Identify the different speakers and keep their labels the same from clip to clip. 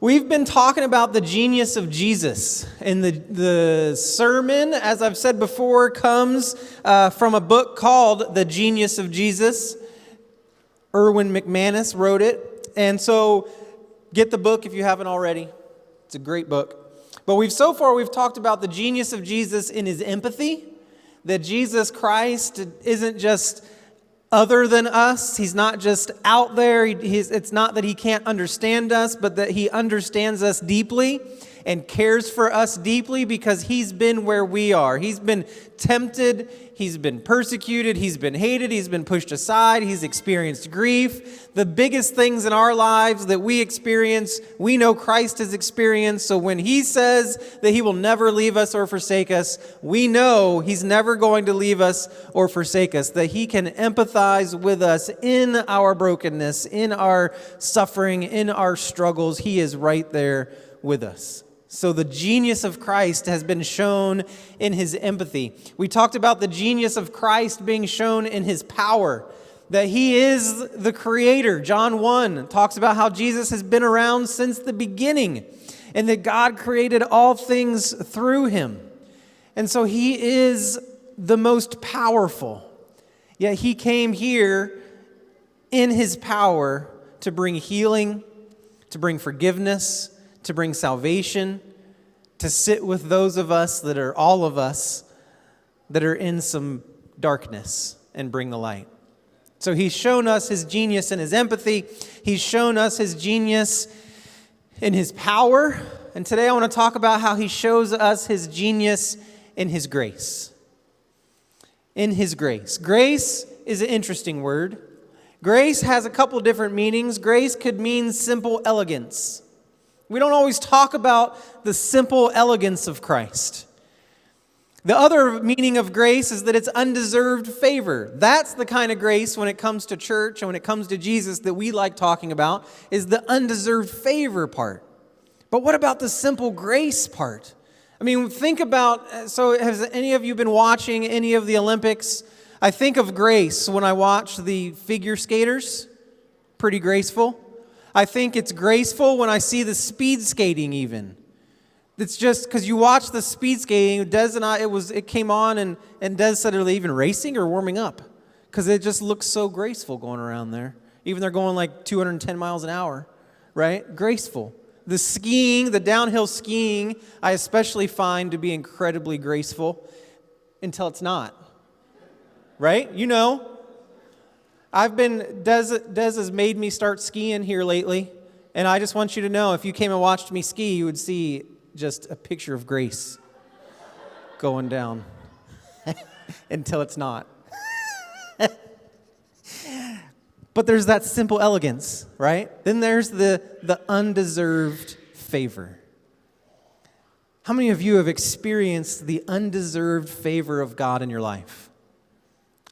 Speaker 1: We've been talking about the genius of Jesus, and the sermon, as I've said before, comes from a book called The Genius of Jesus. Erwin McManus wrote it, and so get the book if you haven't already. It's a great book. But we've talked about the genius of Jesus in his empathy, that Jesus Christ isn't just other than us. He's not just out there. It's not that he can't understand us, but that he understands us deeply and cares for us deeply because he's been where we are. He's been tempted. He's been persecuted. He's been hated. He's been pushed aside. He's experienced grief. The biggest things in our lives that we experience, we know Christ has experienced. So when he says that he will never leave us or forsake us, we know he's never going to leave us or forsake us, that he can empathize with us in our brokenness, in our suffering, in our struggles. He is right there with us. So the genius of Christ has been shown in his empathy. We talked about the genius of Christ being shown in his power, that he is the creator. John 1 talks about how Jesus has been around since the beginning and that God created all things through him. And so he is the most powerful. Yet he came here in his power to bring healing, to bring forgiveness, to bring salvation, to sit with those of us that are all of us that are in some darkness and bring the light. So he's shown us his genius in his empathy. He's shown us his genius in his power. And today I want to talk about how he shows us his genius in his grace. In his grace. Grace is an interesting word. Grace has a couple different meanings. Grace could mean simple elegance. We don't always talk about the simple elegance of Christ. The other meaning of grace is that it's undeserved favor. That's the kind of grace when it comes to church and when it comes to Jesus that we like talking about, is the undeserved favor part. But what about the simple grace part? I mean, think about, so has any of you been watching any of the Olympics? I think of grace when I watch the figure skaters. Pretty graceful. I think it's graceful when I see the speed skating even. It's just because you watch the speed skating, Des and I, it came on and Des said, are they even racing or warming up? Because it just looks so graceful going around there. Even they're going like 210 miles an hour, right? Graceful. The skiing, the downhill skiing, I especially find to be incredibly graceful until it's not, right? You know. Des has made me start skiing here lately, and I just want you to know, if you came and watched me ski, you would see just a picture of grace going down until it's not. But there's that simple elegance, right? Then there's the undeserved favor. How many of you have experienced the undeserved favor of God in your life?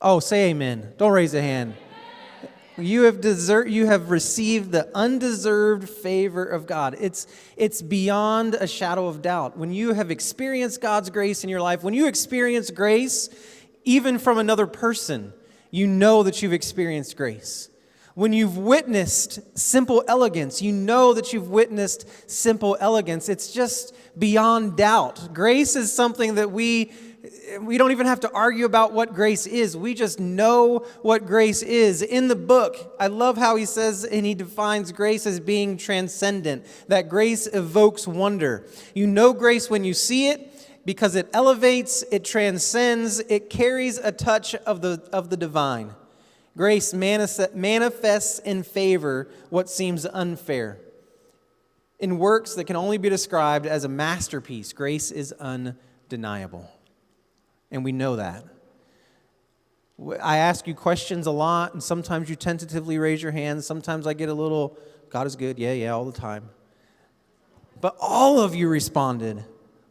Speaker 1: Oh, say amen. Don't raise a hand. You have received the undeserved favor of God. It's beyond a shadow of doubt. When you have experienced God's grace in your life, when you experience grace, even from another person, you know that you've experienced grace. When you've witnessed simple elegance, you know that you've witnessed simple elegance. It's just beyond doubt. Grace is something that we don't even have to argue about what grace is. We just know what grace is. In the book, I love how he says, and he defines grace as being transcendent, that grace evokes wonder. You know grace when you see it because it elevates, it transcends, it carries a touch of the divine. Grace manifests in favor what seems unfair. In works that can only be described as a masterpiece, grace is undeniable. And we know that. I ask you questions a lot, and sometimes you tentatively raise your hand. Sometimes I get a little, God is good, yeah, all the time. But all of you responded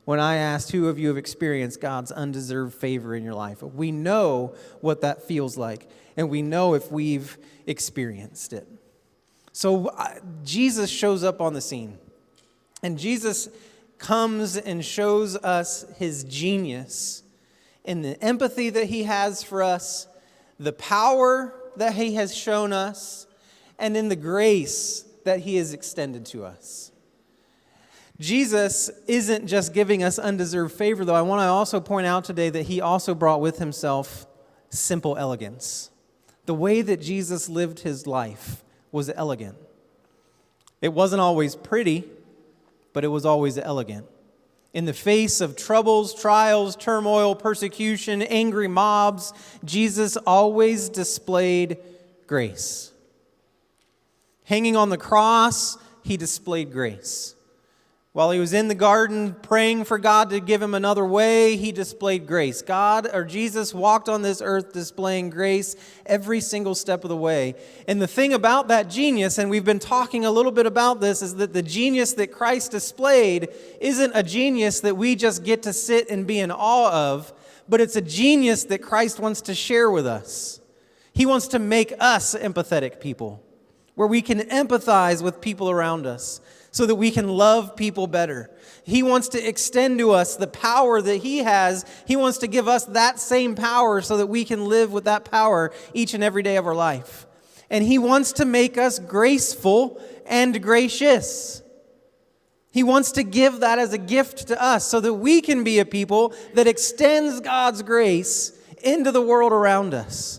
Speaker 1: when I asked who of you have experienced God's undeserved favor in your life. We know what that feels like, and we know if we've experienced it. So Jesus shows up on the scene, and Jesus comes and shows us his genius in the empathy that he has for us, the power that he has shown us, and in the grace that he has extended to us. Jesus isn't just giving us undeserved favor, though. I want to also point out today that he also brought with himself simple elegance. The way that Jesus lived his life was elegant. It wasn't always pretty, but it was always elegant. In the face of troubles, trials, turmoil, persecution, angry mobs, Jesus always displayed grace. Hanging on the cross, he displayed grace. While he was in the garden praying for God to give him another way, he displayed grace. Jesus walked on this earth displaying grace every single step of the way. And the thing about that genius, and we've been talking a little bit about this, is that the genius that Christ displayed isn't a genius that we just get to sit and be in awe of, but it's a genius that Christ wants to share with us. He wants to make us empathetic people, where we can empathize with people around us, so that we can love people better. He wants to extend to us the power that he has. He wants to give us that same power so that we can live with that power each and every day of our life. And he wants to make us graceful and gracious. He wants to give that as a gift to us so that we can be a people that extends God's grace into the world around us.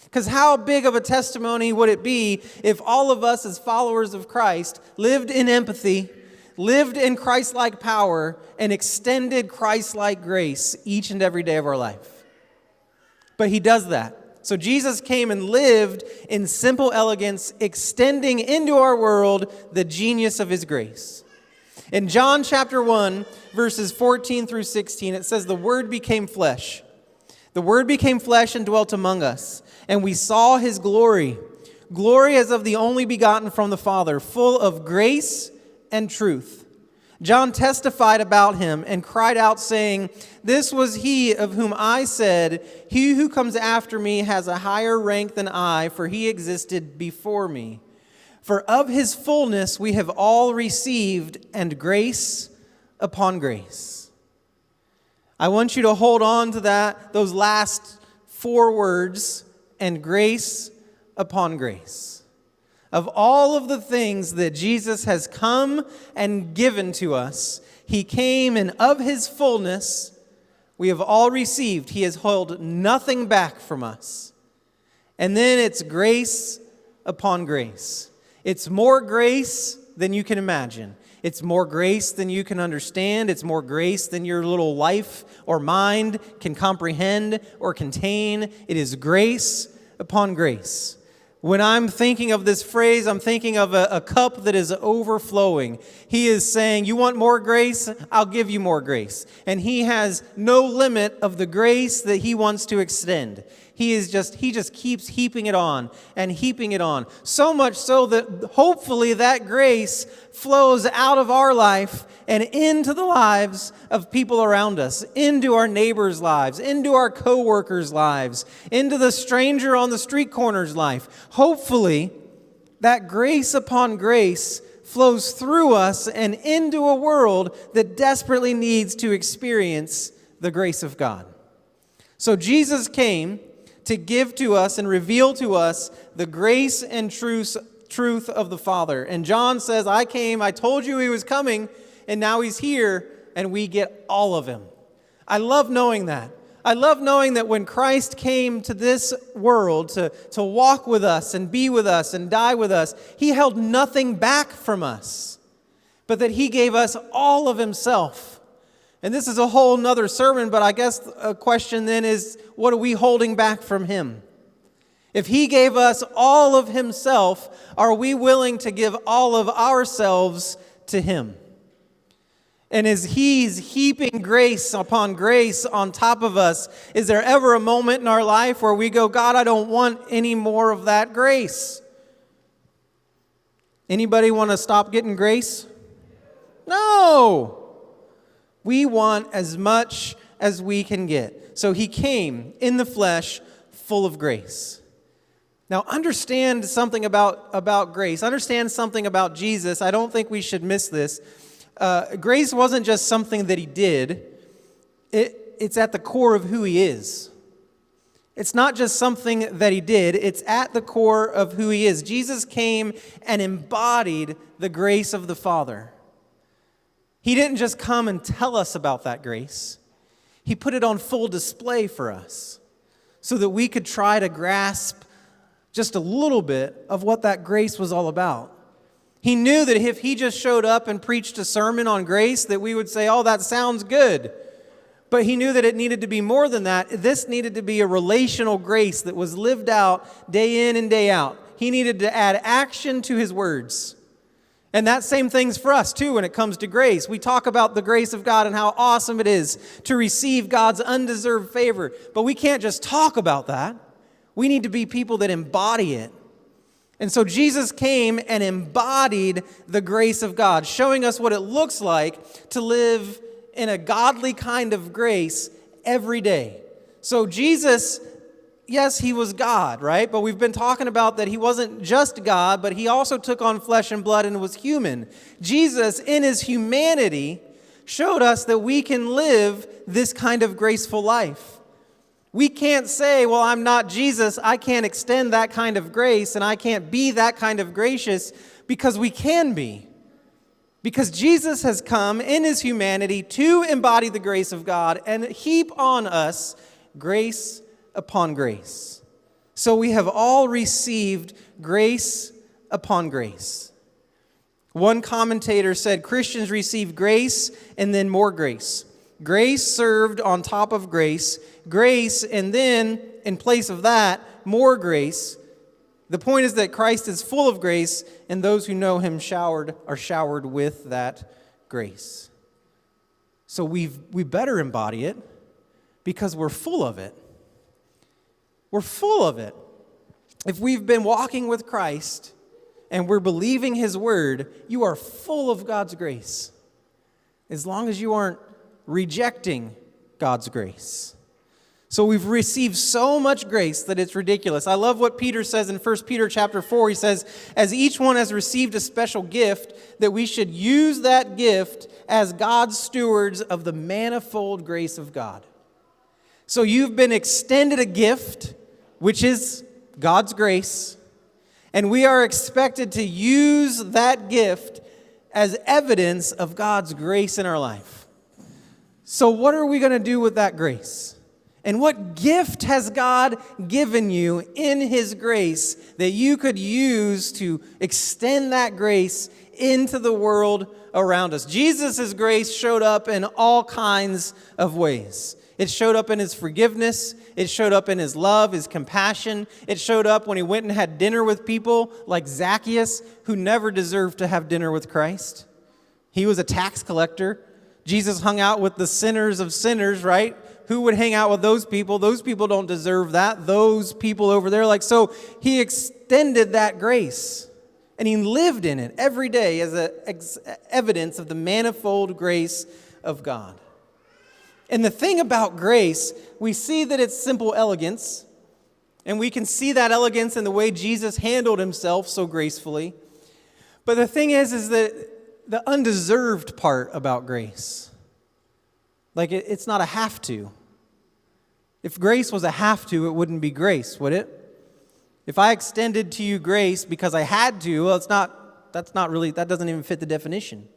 Speaker 1: Because how big of a testimony would it be if all of us as followers of Christ lived in empathy, lived in Christ-like power, and extended Christ-like grace each and every day of our life? But he does that. So Jesus came and lived in simple elegance, extending into our world the genius of his grace. In John chapter 1, verses 14 through 16, it says, "The Word became flesh. The Word became flesh and dwelt among us. And we saw his glory, glory as of the only begotten from the Father, full of grace and truth. John testified about him and cried out, saying, 'This was he of whom I said, he who comes after me has a higher rank than I, for he existed before me. For of his fullness we have all received, and grace upon grace.'" I want you to hold on to those last 4 words, "and grace upon grace." Of all of the things that Jesus has come and given to us, he came, and of his fullness we have all received. He has held nothing back from us. And then it's grace upon grace. It's more grace than you can imagine. It's more grace than you can understand. It's more grace than your little life or mind can comprehend or contain. It is grace upon grace. When I'm thinking of this phrase, I'm thinking of a cup that is overflowing. He is saying, "You want more grace? I'll give you more grace." And he has no limit of the grace that he wants to extend. He just keeps heaping it on and heaping it on. So much so that hopefully that grace flows out of our life and into the lives of people around us, into our neighbors' lives, into our co-workers' lives, into the stranger on the street corner's life. Hopefully that grace upon grace flows through us and into a world that desperately needs to experience the grace of God. So Jesus came to give to us and reveal to us the grace and truth of the Father. And John says, "I came, I told you he was coming, and now he's here, and we get all of him." I love knowing that. I love knowing that when Christ came to this world to walk with us and be with us and die with us, he held nothing back from us, but that he gave us all of himself. And this is a whole nother sermon, but I guess a question then is, what are we holding back from him? If he gave us all of himself, are we willing to give all of ourselves to him? And as he's heaping grace upon grace on top of us, is there ever a moment in our life where we go, "God, I don't want any more of that grace"? Anybody want to stop getting grace? No! We want as much as we can get. So he came in the flesh, full of grace. Now understand something about grace. Understand something about Jesus. I don't think we should miss this. Grace wasn't just something that he did. It's at the core of who he is. It's not just something that he did. It's at the core of who he is. Jesus came and embodied the grace of the Father. He didn't just come and tell us about that grace. He put it on full display for us so that we could try to grasp just a little bit of what that grace was all about. He knew that if he just showed up and preached a sermon on grace, that we would say, oh, that sounds good. But he knew that it needed to be more than that. This needed to be a relational grace that was lived out day in and day out. He needed to add action to his words. And that same thing's for us too when it comes to grace. We talk about the grace of God and how awesome it is to receive God's undeserved favor. But we can't just talk about that. We need to be people that embody it. And so Jesus came and embodied the grace of God, showing us what it looks like to live in a godly kind of grace every day. So Jesus, yes, he was God, right? But we've been talking about that he wasn't just God, but he also took on flesh and blood and was human. Jesus, in his humanity, showed us that we can live this kind of graceful life. We can't say, well, I'm not Jesus, I can't extend that kind of grace, and I can't be that kind of gracious, because we can be. Because Jesus has come in his humanity to embody the grace of God and heap on us grace upon grace. So we have all received grace upon grace. One commentator said Christians receive grace and then more grace. Grace served on top of grace, grace, and then in place of that, more grace. The point is that Christ is full of grace, and those who know him are showered with that grace. So we better embody it because we're full of it. We're full of it. If we've been walking with Christ and we're believing his word, you are full of God's grace. As long as you aren't rejecting God's grace. So we've received so much grace that it's ridiculous. I love what Peter says in 1 Peter chapter 4. He says, as each one has received a special gift, that we should use that gift as God's stewards of the manifold grace of God. So you've been extended a gift, which is God's grace, and we are expected to use that gift as evidence of God's grace in our life. So what are we going to do with that grace? And what gift has God given you in his grace that you could use to extend that grace into the world around us? Jesus' grace showed up in all kinds of ways. It showed up in his forgiveness. It showed up in his love, his compassion. It showed up when he went and had dinner with people like Zacchaeus, who never deserved to have dinner with Christ. He was a tax collector. Jesus hung out with the sinners of sinners, right? Who would hang out with those people? Those people don't deserve that. Those people over there, so he extended that grace. And he lived in it every day as evidence of the manifold grace of God. And the thing about grace, we see that it's simple elegance. And we can see that elegance in the way Jesus handled himself so gracefully. But the thing is that the undeserved part about grace, it's not a have to. If grace was a have to, it wouldn't be grace, would it? If I extended to you grace because I had to, well, that doesn't even fit the definition.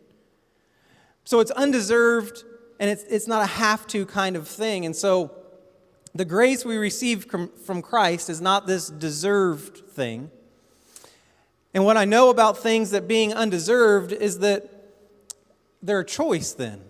Speaker 1: So it's undeserved, and it's not a have to kind of thing. And so the grace we receive from Christ is not this deserved thing. And what I know about things that being undeserved is that they're a choice then.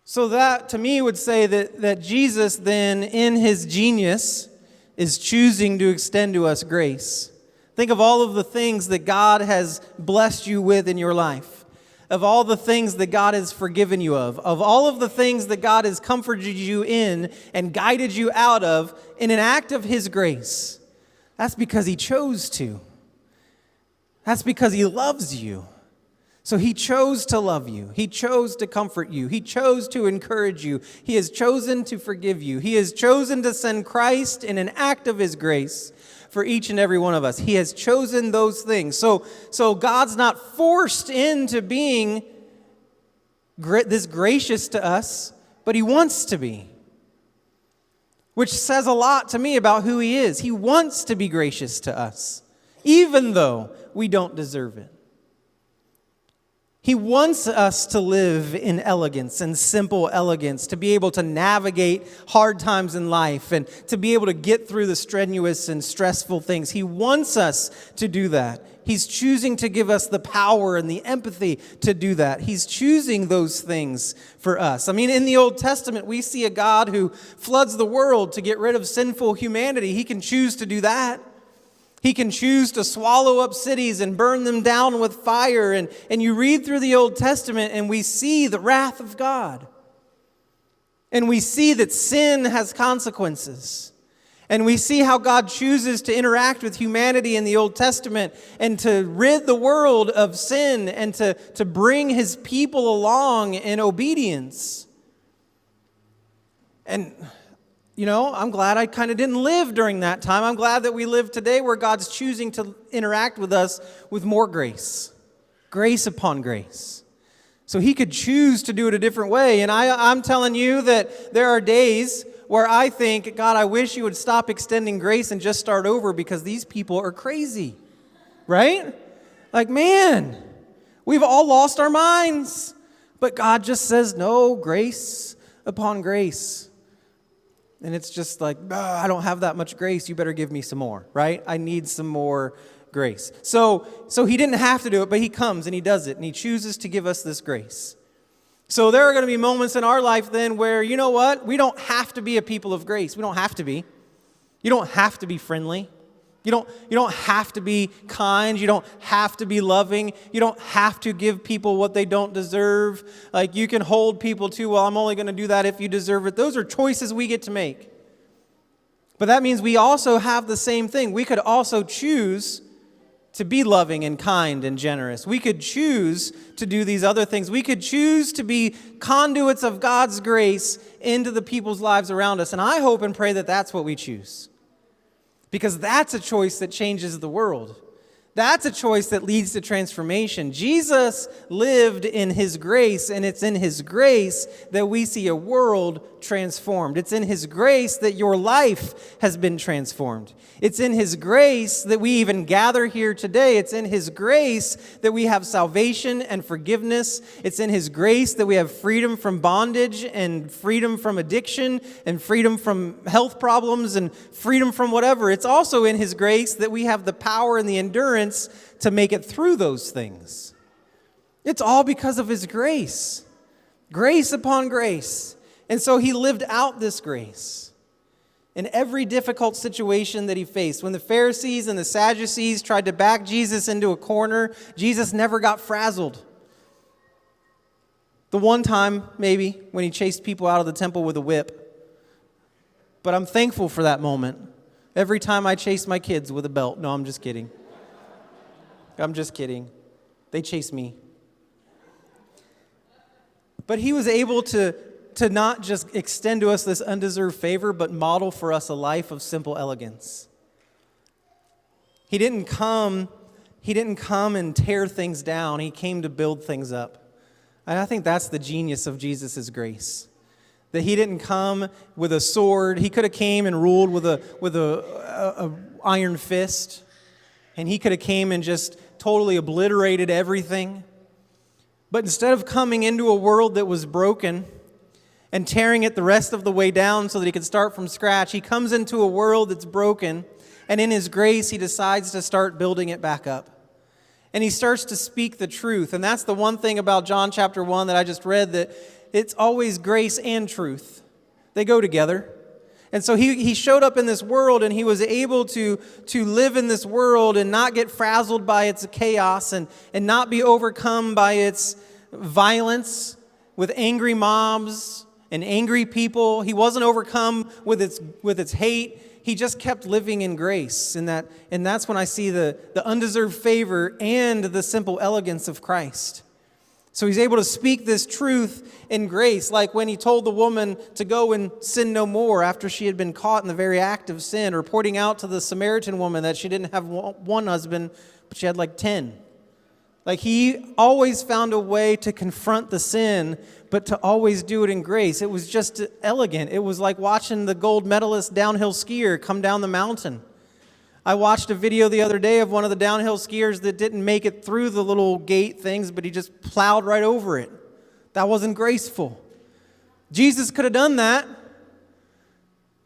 Speaker 1: So that, to me, would say that Jesus then, in his genius, is choosing to extend to us grace. Think of all of the things that God has blessed you with in your life, of all the things that God has forgiven you of all of the things that God has comforted you in and guided you out of in an act of his grace. That's because he chose to. That's because he loves you. So he chose to love you. He chose to comfort you. He chose to encourage you. He has chosen to forgive you. He has chosen to send Christ in an act of his grace for each and every one of us. He has chosen those things. So God's not forced into being this gracious to us, but he wants to be. Which says a lot to me about who he is. He wants to be gracious to us, even though we don't deserve it. He wants us to live in elegance and simple elegance, to be able to navigate hard times in life and to be able to get through the strenuous and stressful things. He wants us to do that. He's choosing to give us the power and the empathy to do that. He's choosing those things for us. I mean, in the Old Testament, we see a God who floods the world to get rid of sinful humanity. He can choose to do that. He can choose to swallow up cities and burn them down with fire. And you read through the Old Testament and we see the wrath of God. And we see that sin has consequences. And we see how God chooses to interact with humanity in the Old Testament and to rid the world of sin and to bring his people along in obedience. And I'm glad I kind of didn't live during that time. I'm glad that we live today where God's choosing to interact with us with more grace. Grace upon grace. So he could choose to do it a different way. And I'm telling you that there are days where I think, God, I wish you would stop extending grace and just start over because these people are crazy. Right? Like, man, we've all lost our minds. But God just says, no, grace upon grace. And it's just like, I don't have that much grace. You better give me some more, right? I need some more grace. So he didn't have to do it, but he comes and he does it. And he chooses to give us this grace. So there are going to be moments in our life then where, you know what? We don't have to be a people of grace. We don't have to be. You don't have to be friendly. You don't have to be kind. You don't have to be loving. You don't have to give people what they don't deserve. Like you can hold people to, well, I'm only going to do that if you deserve it. Those are choices we get to make. But that means we also have the same thing. We could also choose to be loving and kind and generous. We could choose to do these other things. We could choose to be conduits of God's grace into the people's lives around us. And I hope and pray that that's what we choose. Because that's a choice that changes the world. That's a choice that leads to transformation. Jesus lived in his grace, and it's in his grace that we see a world transformed. It's in his grace that your life has been transformed. It's in his grace that we even gather here today. It's in his grace that we have salvation and forgiveness. It's in his grace that we have freedom from bondage and freedom from addiction and freedom from health problems and freedom from whatever. It's also in his grace that we have the power and the endurance to make it through those things. It's all because of his grace. Grace upon grace. And so he lived out this grace in every difficult situation that he faced. When the Pharisees and the Sadducees tried to back Jesus into a corner, Jesus never got frazzled. The one time, maybe, when he chased people out of the temple with a whip. But I'm thankful for that moment. Every time I chase my kids with a belt. No, I'm just kidding. I'm just kidding. They chase me. But he was able to not just extend to us this undeserved favor, but model for us a life of simple elegance. He didn't come and tear things down. He came to build things up. And I think that's the genius of Jesus' grace. That he didn't come with a sword. He could have came and ruled with a iron fist. And he could have came and just totally obliterated everything. But instead of coming into a world that was broken and tearing it the rest of the way down so that he could start from scratch, he comes into a world that's broken, and in his grace, he decides to start building it back up. And he starts to speak the truth. And that's the one thing about John chapter 1 that I just read, that it's always grace and truth. They go together. And so he showed up in this world, and he was able to live in this world and not get frazzled by its chaos and not be overcome by its violence with angry mobs and angry people. He wasn't overcome with its hate. He just kept living in grace. And that's when I see the undeserved favor and the simple elegance of Christ. So he's able to speak this truth in grace, like when he told the woman to go and sin no more after she had been caught in the very act of sin, or pointing out to the Samaritan woman that she didn't have one husband, but she had like 10. Like he always found a way to confront the sin, but to always do it in grace. It was just elegant. It was like watching the gold medalist downhill skier come down the mountain. I watched a video the other day of one of the downhill skiers that didn't make it through the little gate things, but he just plowed right over it. That wasn't graceful. Jesus could have done that,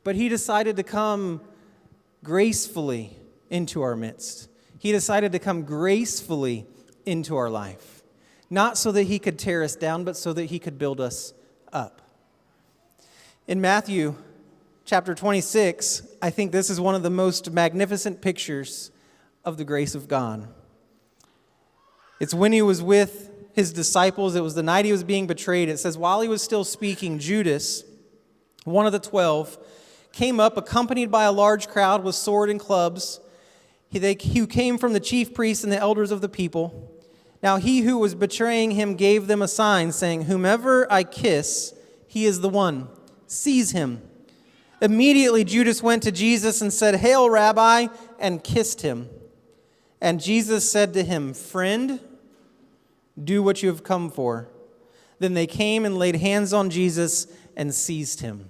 Speaker 1: but he decided to come gracefully into our midst. He decided to come gracefully into our life. Not so that he could tear us down, but so that he could build us up. In Matthew chapter 26, I think this is one of the most magnificent pictures of the grace of God. It's when he was with his disciples. It was the night he was being betrayed. It says, while he was still speaking, Judas, one of the 12, came up accompanied by a large crowd with sword and clubs. He came from the chief priests and the elders of the people. Now he who was betraying him gave them a sign, saying, whomever I kiss, he is the one. Seize him. Immediately Judas went to Jesus and said, Hail, Rabbi, and kissed him. And Jesus said to him, Friend, do what you have come for. Then they came and laid hands on Jesus and seized him.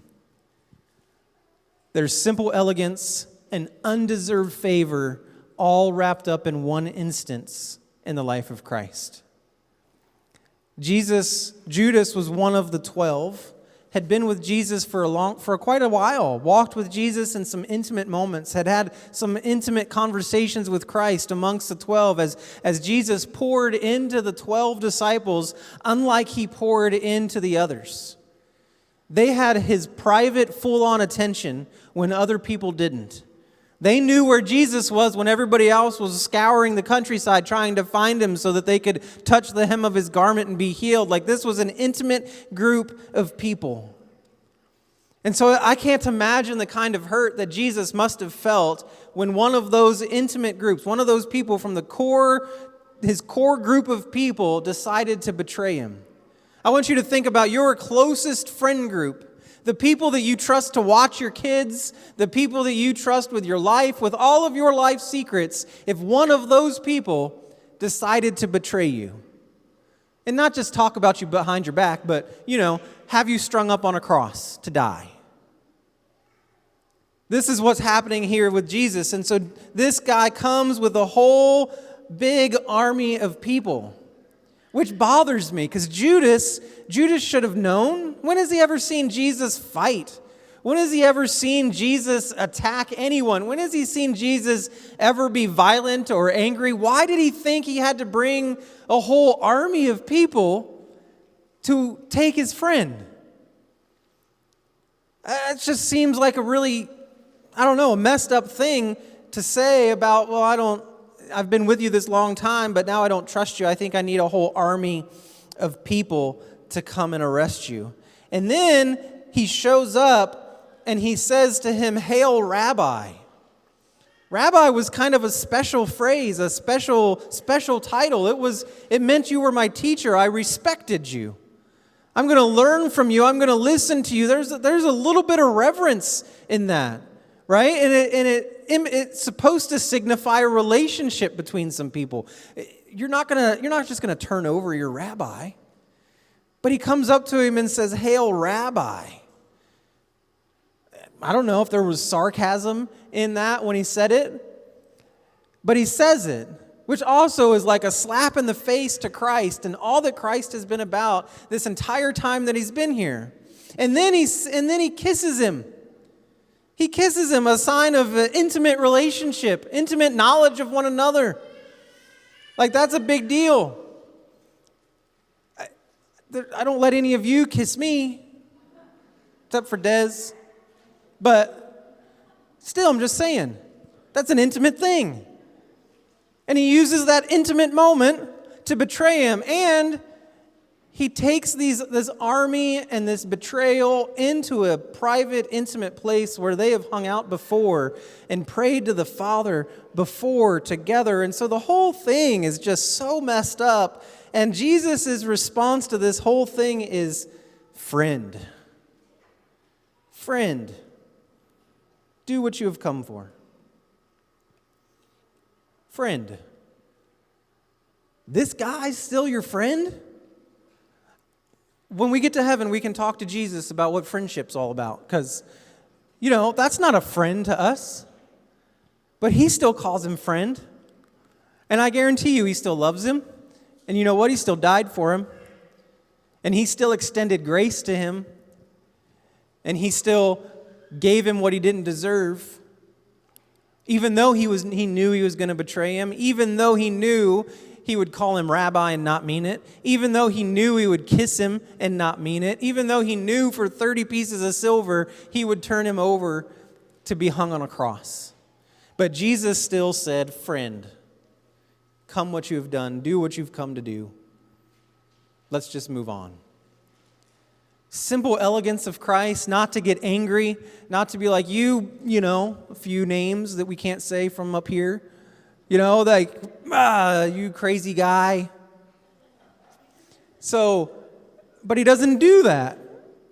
Speaker 1: There's simple elegance and undeserved favor all wrapped up in one instance in the life of Christ. Judas was one of the 12, had been with Jesus for quite a while, walked with Jesus in some intimate moments, had some intimate conversations with Christ amongst the 12 as Jesus poured into the 12 disciples, unlike he poured into the others. They had his private, full-on attention when other people didn't. They knew where Jesus was when everybody else was scouring the countryside trying to find him so that they could touch the hem of his garment and be healed. Like this was an intimate group of people. And so I can't imagine the kind of hurt that Jesus must have felt when one of those intimate groups, one of those people from his core group of people decided to betray him. I want you to think about your closest friend group. The people that you trust to watch your kids, the people that you trust with your life, with all of your life secrets, if one of those people decided to betray you. And not just talk about you behind your back, but, have you strung up on a cross to die. This is what's happening here with Jesus. And so this guy comes with a whole big army of people. Which bothers me, because Judas should have known. When has he ever seen Jesus fight? When has he ever seen Jesus attack anyone? When has he seen Jesus ever be violent or angry? Why did he think he had to bring a whole army of people to take his friend? It just seems like a really, a messed up thing to say about, I've been with you this long time, but now I don't trust you. I think I need a whole army of people to come and arrest you. And then he shows up and he says to him, Hail, Rabbi. Rabbi was kind of a special phrase, a special title. It meant you were my teacher. I respected you. I'm going to learn from you. I'm going to listen to you. There's a little bit of reverence in that. Right? And it's supposed to signify a relationship between some people. You're not just going to turn over your rabbi. But he comes up to him and says, Hail, Rabbi. I don't know if there was sarcasm in that when he said it. But he says it, which also is like a slap in the face to Christ and all that Christ has been about this entire time that he's been here. And then he kisses him. He kisses him, a sign of an intimate relationship, intimate knowledge of one another. Like, that's a big deal. I don't let any of you kiss me, except for Des. But still, I'm just saying, that's an intimate thing. And he uses that intimate moment to betray him. And he takes this army and this betrayal into a private, intimate place where they have hung out before and prayed to the Father before together. And so the whole thing is just so messed up. And Jesus' response to this whole thing is, friend. Friend, do what you have come for. Friend, this guy's still your friend? When we get to heaven, we can talk to Jesus about what friendship's all about. Because, that's not a friend to us. But he still calls him friend. And I guarantee you he still loves him. And you know what? He still died for him. And he still extended grace to him. And he still gave him what he didn't deserve. Even though he knew he was going to betray him. Even though he knew he would call him rabbi and not mean it. Even though he knew he would kiss him and not mean it. Even though he knew for 30 pieces of silver he would turn him over to be hung on a cross. But Jesus still said, friend, come what you have done. Do what you've come to do. Let's just move on. Simple elegance of Christ, not to get angry, not to be like you know, a few names that we can't say from up here. You know, like, you crazy guy. So, but he doesn't do that.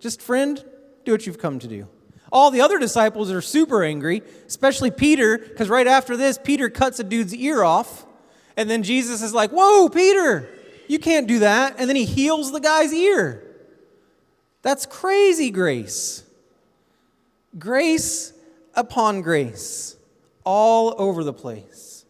Speaker 1: Just, friend, do what you've come to do. All the other disciples are super angry, especially Peter, because right after this, Peter cuts a dude's ear off. And then Jesus is like, whoa, Peter, you can't do that. And then he heals the guy's ear. That's crazy grace. Grace upon grace, all over the place.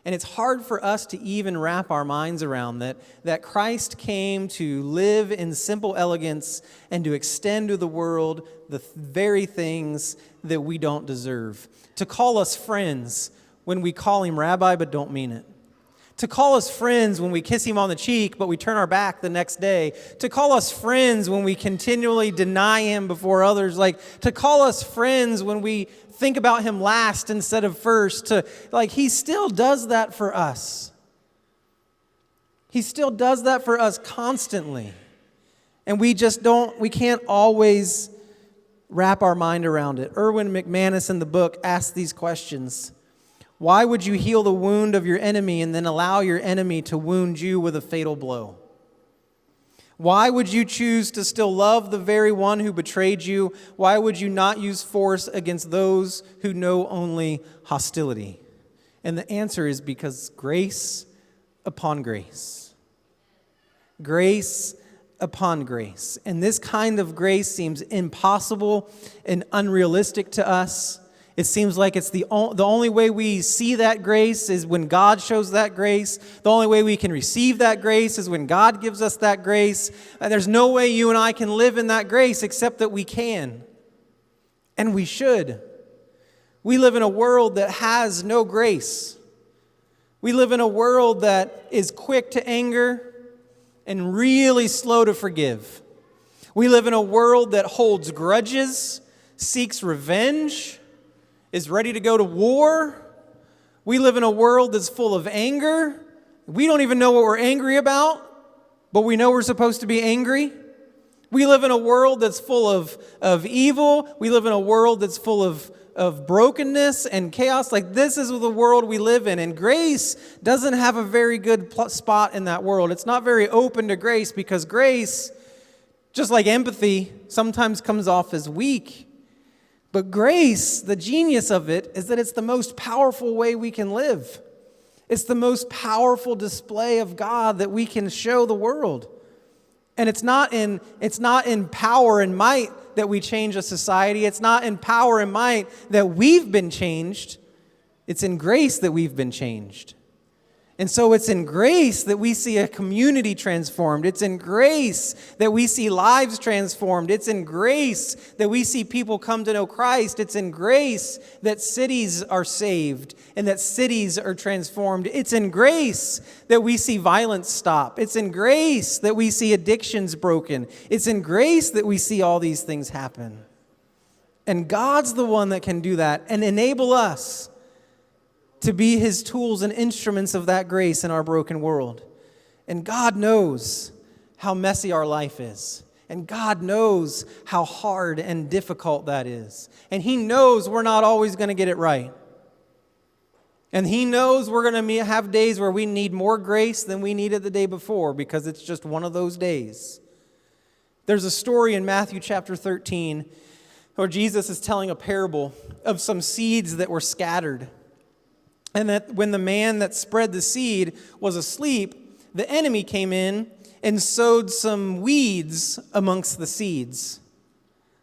Speaker 1: And it's hard for us to even wrap our minds around that Christ came to live in simple elegance and to extend to the world the very things that we don't deserve. To call us friends when we call him rabbi but don't mean it. To call us friends when we kiss him on the cheek, but we turn our back the next day. To call us friends when we continually deny him before others. To call us friends when we think about him last instead of first. He still does that for us. He still does that for us constantly. And we can't always wrap our mind around it. Erwin McManus in the book asks these questions. Why would you heal the wound of your enemy and then allow your enemy to wound you with a fatal blow? Why would you choose to still love the very one who betrayed you? Why would you not use force against those who know only hostility? And the answer is because grace upon grace. Grace upon grace. And this kind of grace seems impossible and unrealistic to us. It seems like it's the only way we see that grace is when God shows that grace. The only way we can receive that grace is when God gives us that grace. And there's no way you and I can live in that grace except that we can. And we should. We live in a world that has no grace. We live in a world that is quick to anger and really slow to forgive. We live in a world that holds grudges, seeks revenge, is ready to go to war. We live in a world that's full of anger. We don't even know what we're angry about, but we know we're supposed to be angry. We live in a world that's full of evil. We live in a world that's full of brokenness and chaos. This is the world we live in. And grace doesn't have a very good spot in that world. It's not very open to grace because grace, just like empathy, sometimes comes off as weak. But grace, the genius of it, is that it's the most powerful way we can live. It's the most powerful display of God that we can show the world. And it's not in power and might that we change a society. It's not in power and might that we've been changed. It's in grace that we've been changed. And so it's in grace that we see a community transformed. It's in grace that we see lives transformed. It's in grace that we see people come to know Christ. It's in grace that cities are saved and that cities are transformed. It's in grace that we see violence stop. It's in grace that we see addictions broken. It's in grace that we see all these things happen. And God's the one that can do that and enable us to be his tools and instruments of that grace in our broken world. And God knows how messy our life is. And God knows how hard and difficult that is. And he knows we're not always going to get it right. And he knows we're going to have days where we need more grace than we needed the day before because it's just one of those days. There's a story in Matthew chapter 13 where Jesus is telling a parable of some seeds that were scattered. And that when the man that spread the seed was asleep, the enemy came in and sowed some weeds amongst the seeds.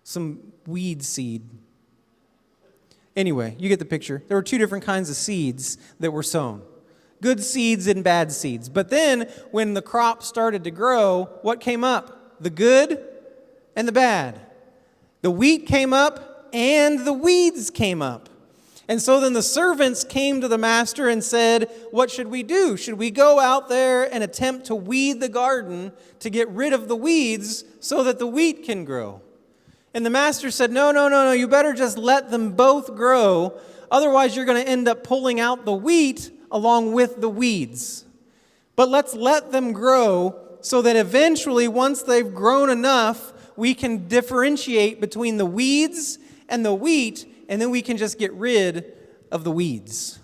Speaker 1: Some weed seed. Anyway, you get the picture. There were two different kinds of seeds that were sown. Good seeds and bad seeds. But then when the crop started to grow, what came up? The good and the bad. The wheat came up and the weeds came up. And so then the servants came to the master and said, what should we do? Should we go out there and attempt to weed the garden to get rid of the weeds so that the wheat can grow? And the master said, no, you better just let them both grow. Otherwise, you're going to end up pulling out the wheat along with the weeds. But let's let them grow so that eventually, once they've grown enough, we can differentiate between the weeds and the wheat, and then we can just get rid of the weeds.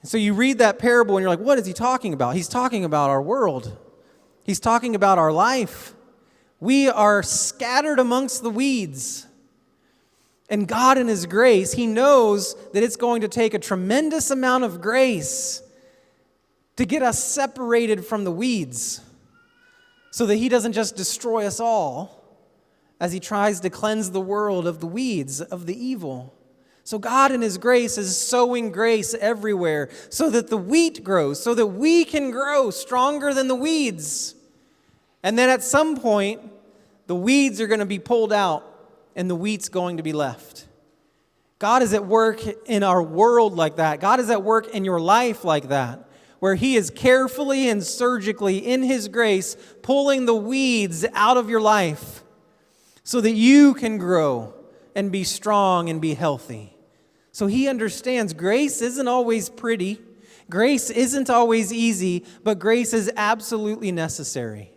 Speaker 1: And so you read that parable and you're like, what is he talking about? He's talking about our world. He's talking about our life. We are scattered amongst the weeds. And God in His grace, He knows that it's going to take a tremendous amount of grace to get us separated from the weeds so that He doesn't just destroy us all as He tries to cleanse the world of the weeds, of the evil. So God in His grace is sowing grace everywhere so that the wheat grows, so that we can grow stronger than the weeds. And then at some point, the weeds are going to be pulled out and the wheat's going to be left. God is at work in our world like that. God is at work in your life like that, where He is carefully and surgically in His grace pulling the weeds out of your life so that you can grow and be strong and be healthy. So He understands grace isn't always pretty. Grace isn't always easy, but grace is absolutely necessary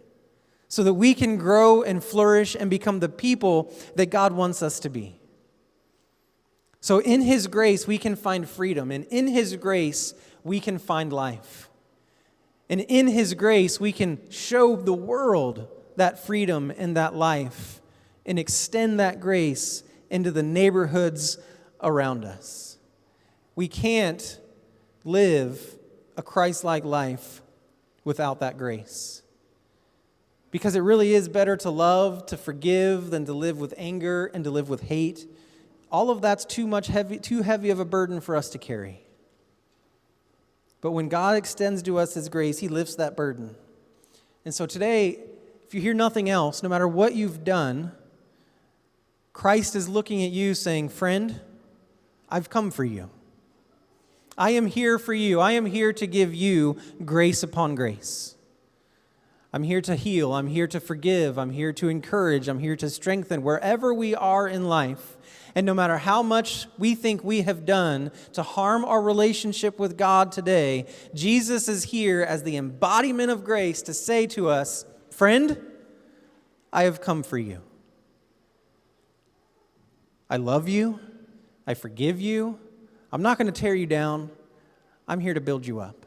Speaker 1: so that we can grow and flourish and become the people that God wants us to be. So in His grace, we can find freedom. And in His grace, we can find life. And in His grace, we can show the world that freedom and that life and extend that grace into the neighborhoods around us. We can't live a Christ-like life without that grace. Because it really is better to love, to forgive, than to live with anger and to live with hate. All of that's too heavy of a burden for us to carry. But when God extends to us His grace, He lifts that burden. And so today, if you hear nothing else, no matter what you've done, Christ is looking at you saying, friend, I've come for you. I am here for you. I am here to give you grace upon grace. I'm here to heal. I'm here to forgive. I'm here to encourage. I'm here to strengthen wherever we are in life. And no matter how much we think we have done to harm our relationship with God today, Jesus is here as the embodiment of grace to say to us, friend, I have come for you. I love you. I forgive you. I'm not going to tear you down. I'm here to build you up.